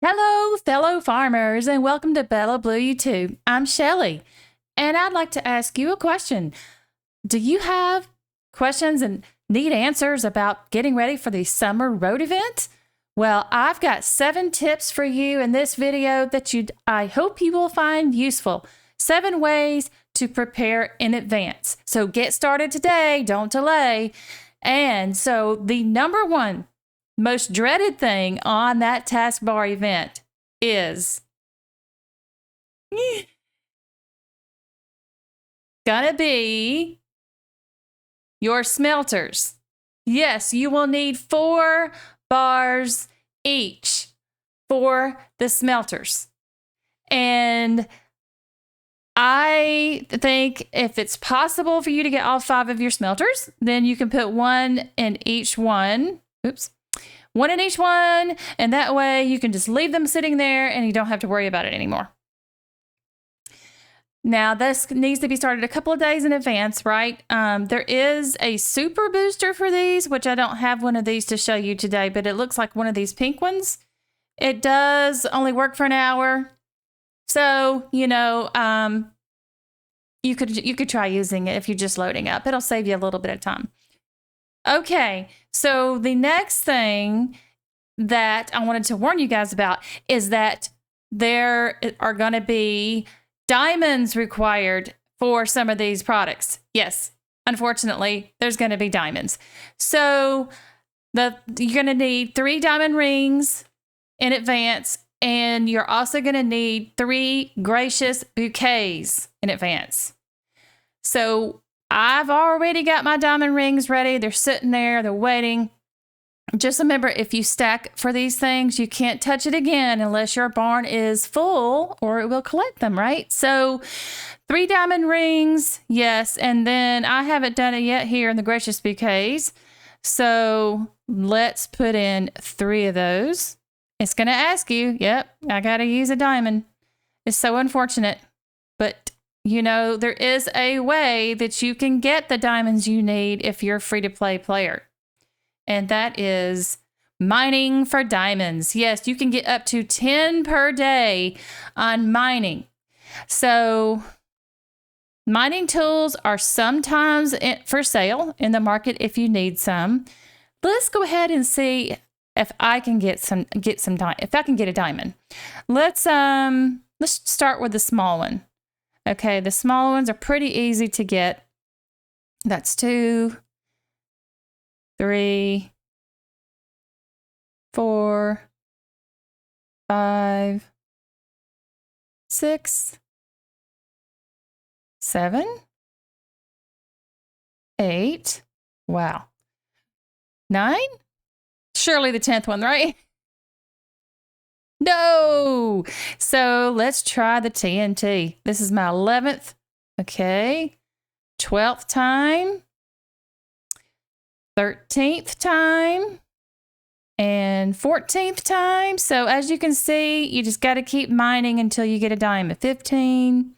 Hello, fellow farmers, and welcome to Bella Blue YouTube. I'm Shelly, and I'd like to ask you a question. Do you have questions and need answers about getting ready for the summer road event? Well, I've got 7 tips for you in this video that I hope you will find useful. 7 ways to prepare in advance. So get started today, don't delay. And so the number one most dreaded thing on that taskbar event is gonna be your smelters. Yes, you will need 4 bars each for the smelters. And I think if it's possible for you to get all 5 of your smelters, then you can put 1 in each one. Oops. 1 in each one, and that way you can just leave them sitting there and you don't have to worry about it anymore. Now, this needs to be started a couple of days in advance, right? There is a super booster for these, which I don't have one of these to show you today, but it looks like one of these pink ones. It does only work for an hour. So, you could try using it if you're just loading up. It'll save you a little bit of time. Okay, so the next thing that I wanted to warn you guys about is that there are going to be diamonds required for some of these products. Yes, unfortunately, there's going to be diamonds. So you're going to need 3 diamond rings in advance, and you're also going to need 3 gracious bouquets in advance. So I've already got my diamond rings ready. They're sitting there. They're waiting. Just remember, if you stack for these things, you can't touch it again unless your barn is full or it will collect them, right? So 3 diamond rings, yes. And then I haven't done it yet here in the gracious bouquets. So let's put in 3 of those. It's going to ask you, yep, I got to use a diamond. It's so unfortunate, but there is a way that you can get the diamonds you need if you're a free-to-play player. And that is mining for diamonds. Yes, you can get up to 10 per day on mining. So mining tools are sometimes for sale in the market if you need some. Let's go ahead and see if I can if I can get a diamond. Let's start with the small one. Okay, the small ones are pretty easy to get. That's 2, 3, 4, 5, 6, 7, 8. Wow. 9? Surely the 10th one, right? No. So let's try the TNT. This is my 11th. Okay. 12th time. 13th time. And 14th time. So as you can see, you just got to keep mining until you get a diamond. 15.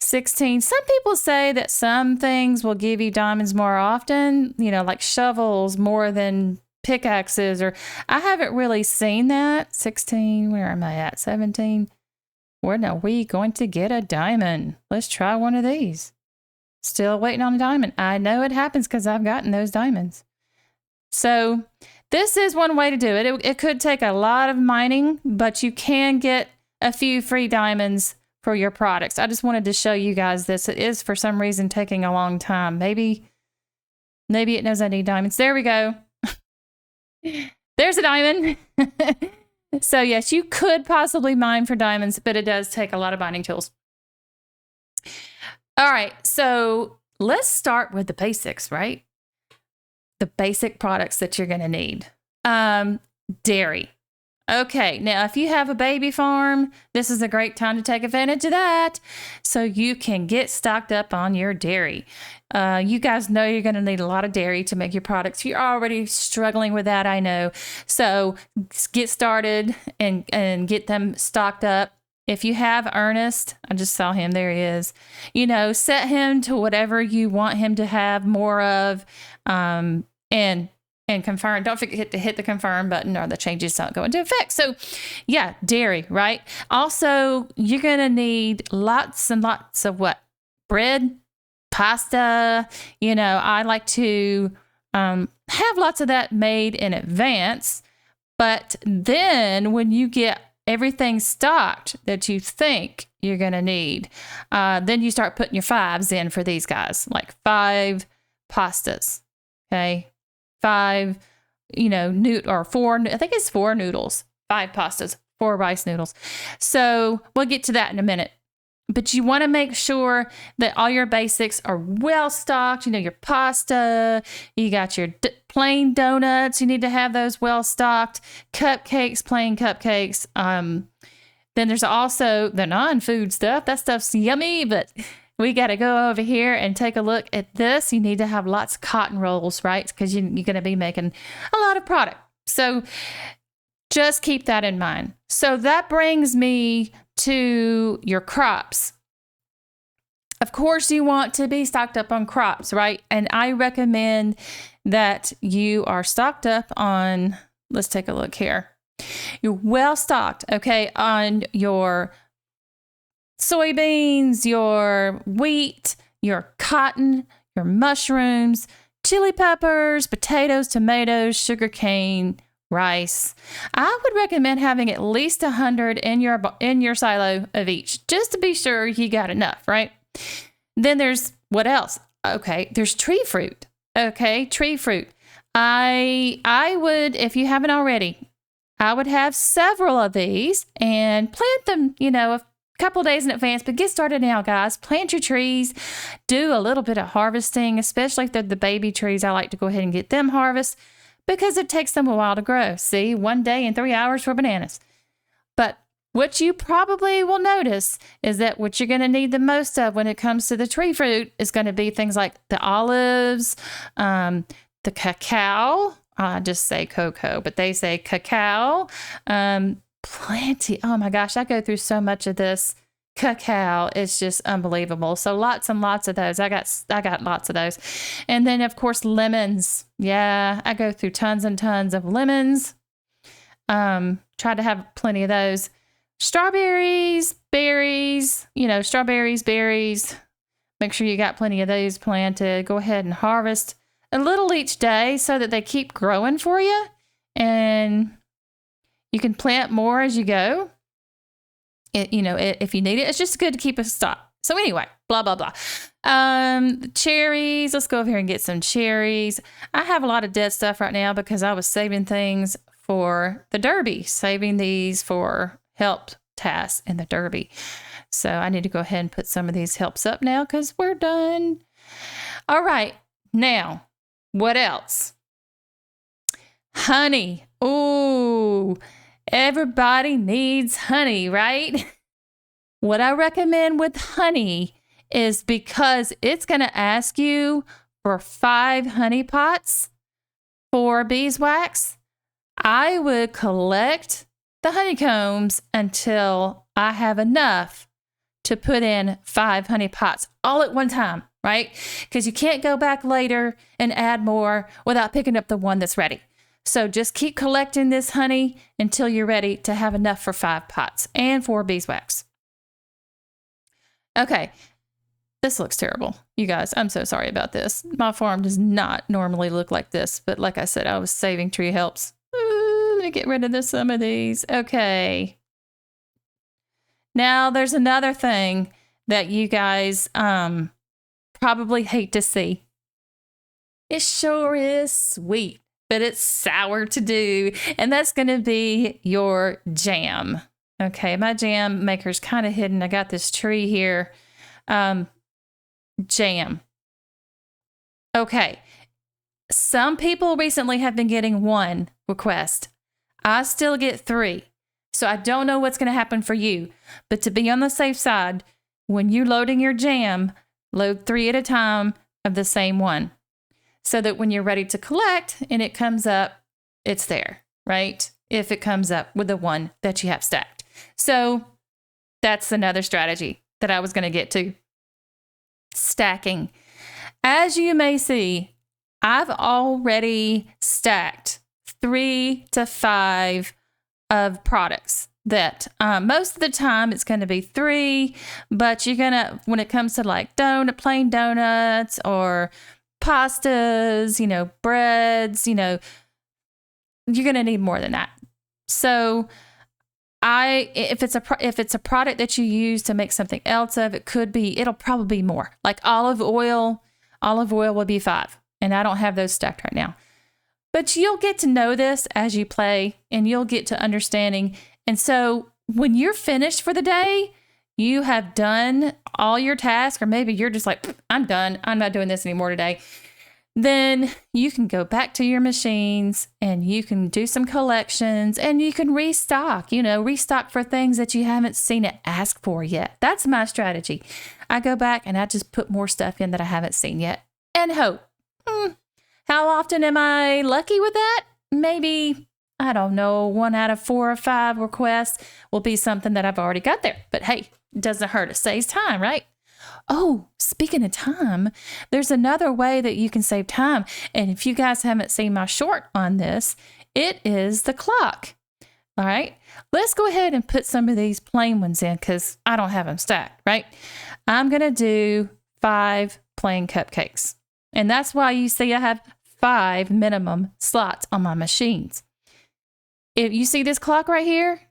16. Some people say that some things will give you diamonds more often, like shovels more than pickaxes, or I haven't really seen that. 16, where am I at? 17. When are we going to get a diamond? Let's try one of these. Still waiting on a diamond. I know it happens because I've gotten those diamonds. So this is one way to do it. It could take a lot of mining, but you can get a few free diamonds for your products. I just wanted to show you guys this. It is for some reason taking a long time. Maybe it knows I need diamonds. There we go. There's a diamond. So yes, you could possibly mine for diamonds, but it does take a lot of mining tools. All right, so let's start with the basics, right? The basic products that you're going to need. Dairy. Okay, now if you have a baby farm, this is a great time to take advantage of that so you can get stocked up on your dairy. You guys know you're going to need a lot of dairy to make your products. You're already struggling with that, I know. So get started and get them stocked up. If you have Ernest, I just saw him, there he is. Set him to whatever you want him to have more of. And and confirm. Don't forget to hit the confirm button or the changes don't go into effect. So yeah, dairy, right? Also, you're going to need lots and lots of what? Bread, pasta. I like to have lots of that made in advance. But then when you get everything stocked that you think you're going to need, then you start putting your 5s in for these guys, like 5 pastas. Okay. 5, or 4, I think it's 4 noodles, 5 pastas, 4 rice noodles. So we'll get to that in a minute. But you want to make sure that all your basics are well stocked. Your pasta, you got your plain donuts. You need to have those well stocked. Cupcakes, plain cupcakes. Then there's also the non-food stuff. That stuff's yummy, but we got to go over here and take a look at this. You need to have lots of cotton rolls, right? Because you're going to be making a lot of product. So just keep that in mind. So that brings me to your crops. Of course, you want to be stocked up on crops, right? And I recommend that you are stocked up on, let's take a look here. You're well stocked, okay, on your soybeans, your wheat, your cotton, your mushrooms, chili peppers, potatoes, tomatoes, sugarcane, rice. I would recommend having at least 100 in your silo of each, just to be sure you got enough, right? Then there's what else? Okay, there's tree fruit. Okay, tree fruit. I would, if you haven't already, I would have several of these and plant them, a couple of days in advance, but get started now, guys. Plant your trees, do a little bit of harvesting, especially if they're the baby trees. I like to go ahead and get them harvested because it takes them a while to grow. See, 1 day and 3 hours for bananas. But what you probably will notice is that what you're going to need the most of when it comes to the tree fruit is going to be things like the olives, the cacao. I just say cocoa, but they say cacao. Plenty. Oh my gosh, I go through so much of this cacao. It's just unbelievable. So lots and lots of those. I got lots of those. And then of course lemons. Yeah, I go through tons and tons of lemons. Try to have plenty of those. Strawberries, berries, strawberries, berries. Make sure you got plenty of those planted. Go ahead and harvest a little each day so that they keep growing for you. And you can plant more as you go. If you need it, it's just good to keep a stock. So anyway, blah, blah, blah. Cherries. Let's go over here and get some cherries. I have a lot of dead stuff right now because I was saving things for the Derby, saving these for help tasks in the Derby. So I need to go ahead and put some of these helps up now because we're done. All right. Now, what else? Honey. Ooh, everybody needs honey, right? What I recommend with honey is because it's going to ask you for 5 honey pots for beeswax. I would collect the honeycombs until I have enough to put in 5 honey pots all at one time, right? Because you can't go back later and add more without picking up the one that's ready. So just keep collecting this honey until you're ready to have enough for 5 pots and 4 beeswax. Okay, this looks terrible. You guys, I'm so sorry about this. My farm does not normally look like this, but like I said, I was saving tree helps. Let me get rid of some of these. Okay. Now there's another thing that you guys probably hate to see. It sure is sweet, but it's sour to do. And that's going to be your jam. Okay, my jam maker's kind of hidden. I got this tree here. Jam. Okay. Some people recently have been getting 1 request. I still get 3. So I don't know what's going to happen for you. But to be on the safe side, when you're loading your jam, load 3 at a time of the same one. So that when you're ready to collect and it comes up, it's there, right? If it comes up with the one that you have stacked. So that's another strategy that I was going to get to. Stacking. As you may see, I've already stacked 3 to 5 of products that most of the time it's going to be 3, but you're going to, when it comes to like plain donuts or pastas, breads, you're going to need more than that. So if it's a product that you use to make something else of, it'll probably be more. Like olive oil will be 5, and I don't have those stacked right now. But you'll get to know this as you play, and you'll get to understanding. And so when you're finished for the day, you have done all your tasks, or maybe you're just like, I'm done. I'm not doing this anymore today. Then you can go back to your machines and you can do some collections and you can restock for things that you haven't seen it ask for yet. That's my strategy. I go back and I just put more stuff in that I haven't seen yet and hope. How often am I lucky with that? Maybe, I don't know, 1 out of 4 or 5 requests will be something that I've already got there. But hey, it doesn't hurt. It saves time, right? Oh, speaking of time, there's another way that you can save time. And if you guys haven't seen my short on this, it is the clock. All right, let's go ahead and put some of these plain ones in because I don't have them stacked, right? I'm going to do 5 plain cupcakes. And that's why you see I have 5 minimum slots on my machines. If you see this clock right here,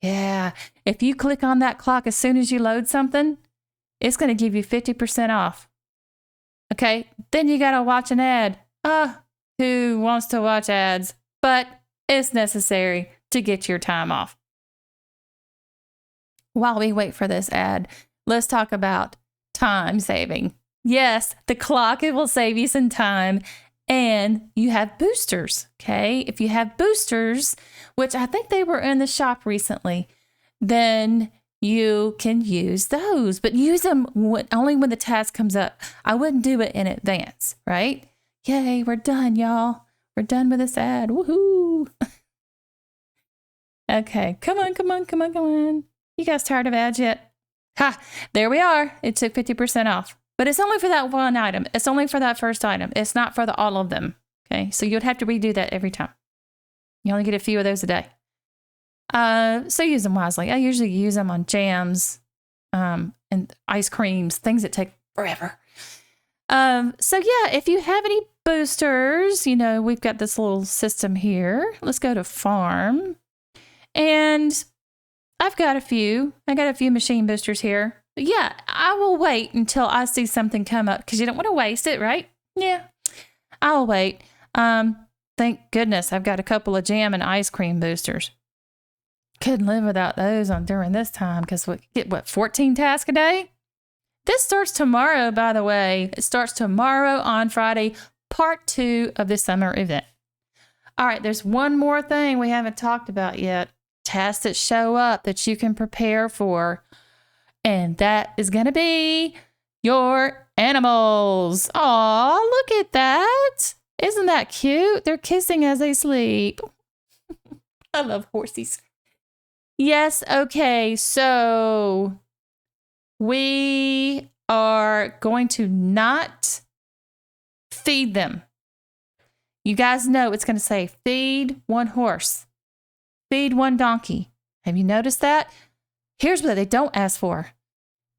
yeah, if you click on that clock as soon as you load something, it's going to give you 50% off. Okay, then you got to watch an ad. Who wants to watch ads? But it's necessary to get your time off. While we wait for this ad, let's talk about time saving. Yes, the clock, it will save you some time. And you have boosters, okay? If you have boosters, which I think they were in the shop recently, then you can use those, but use them only when the task comes up. I wouldn't do it in advance, right? Yay, we're done, y'all. We're done with this ad. Woohoo! Okay, come on. You guys tired of ads yet? Ha, there we are. It took 50% off, but it's only for that one item. It's only for that first item. It's not for all of them, okay? So you'd have to redo that every time. You only get a few of those a day. So use them wisely. I usually use them on jams, and ice creams, things that take forever. So yeah, if you have any boosters, we've got this little system here. Let's go to farm. And I've got a few. I got a few machine boosters here. But yeah, I will wait until I see something come up because you don't want to waste it, right? Yeah, I'll wait. Thank goodness I've got a couple of jam and ice cream boosters. Couldn't live without those during this time because we get 14 tasks a day? This starts tomorrow, by the way. It starts tomorrow on Friday, part 2 of the summer event. All right, there's one more thing we haven't talked about yet. Tasks that show up that you can prepare for. And that is going to be your animals. Aw, look at that. Isn't that cute? They're kissing as they sleep. I love horsies. Yes, okay, so we are going to not feed them. You guys know it's going to say feed 1 horse, feed 1 donkey. Have you noticed that? Here's what they don't ask for.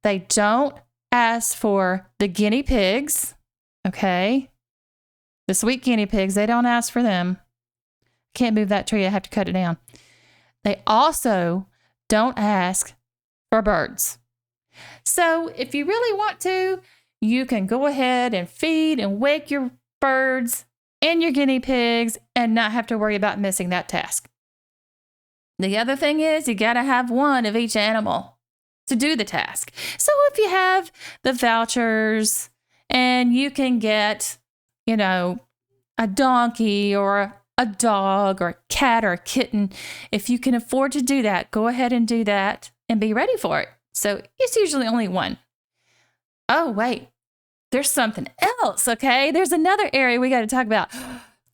They don't ask for the guinea pigs, okay? The sweet guinea pigs, they don't ask for them. Can't move that tree, I have to cut it down. They also don't ask for birds. So if you really want to, you can go ahead and feed and wake your birds and your guinea pigs and not have to worry about missing that task. The other thing is you got to have 1 of each animal to do the task. So if you have the vouchers and you can get, a donkey or a dog or a cat or a kitten, if you can afford to do that, go ahead and do that and be ready for it. So it's usually only 1. Oh, wait, there's something else, okay? There's another area we got to talk about.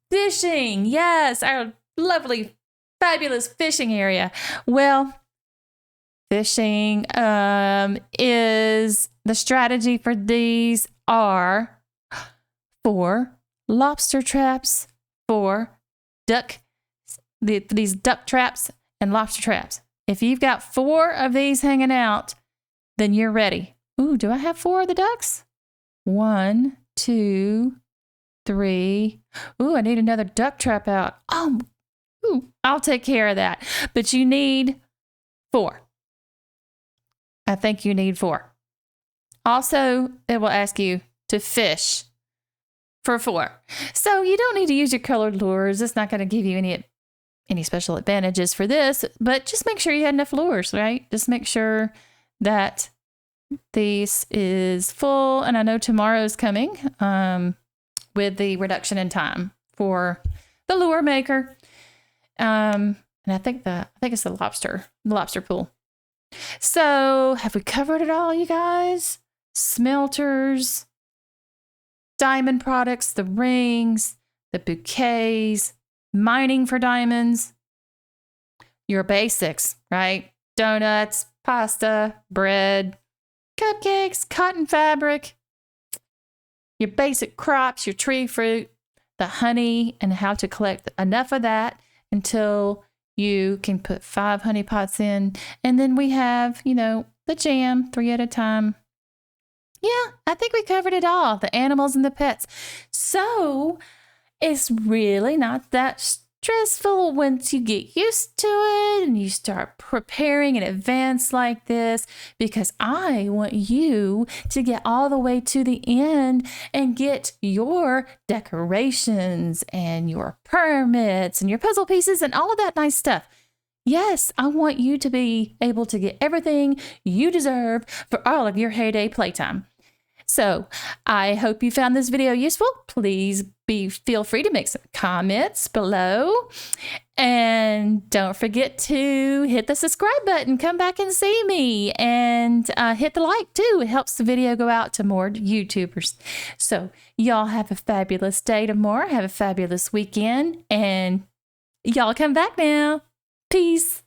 Fishing. Yes, our lovely, fabulous fishing area. Well, fishing is the strategy for these are for lobster traps for these duck traps and lobster traps. If you've got 4 of these hanging out, then you're ready. Ooh, do I have 4 of the ducks? 1, 2, 3. Ooh, I need another duck trap out. Ooh, I'll take care of that. But you need 4. I think you need 4. Also, it will ask you to fish for 4. So you don't need to use your colored lures. It's not going to give you any special advantages for this, but just make sure you had enough lures, right? Just make sure that this is full. And I know tomorrow's coming with the reduction in time for the lure maker. And I think it's the lobster pool. So have we covered it all, you guys? Smelters, diamond products, the rings, the bouquets, mining for diamonds, your basics, right? Donuts, pasta, bread, cupcakes, cotton fabric, your basic crops, your tree fruit, the honey, and how to collect enough of that until you can put 5 honey pots in. And then we have, the jam, 3 at a time. Yeah, I think we covered it all, the animals and the pets. So it's really not that stressful once you get used to it and you start preparing in advance like this, because I want you to get all the way to the end and get your decorations and your permits and your puzzle pieces and all of that nice stuff. Yes, I want you to be able to get everything you deserve for all of your heyday playtime. So I hope you found this video useful. Please feel free to make some comments below. And don't forget to hit the subscribe button, come back and see me, and hit the like too. It helps the video go out to more YouTubers. So y'all have a fabulous day tomorrow. Have a fabulous weekend, and y'all come back now. Peace.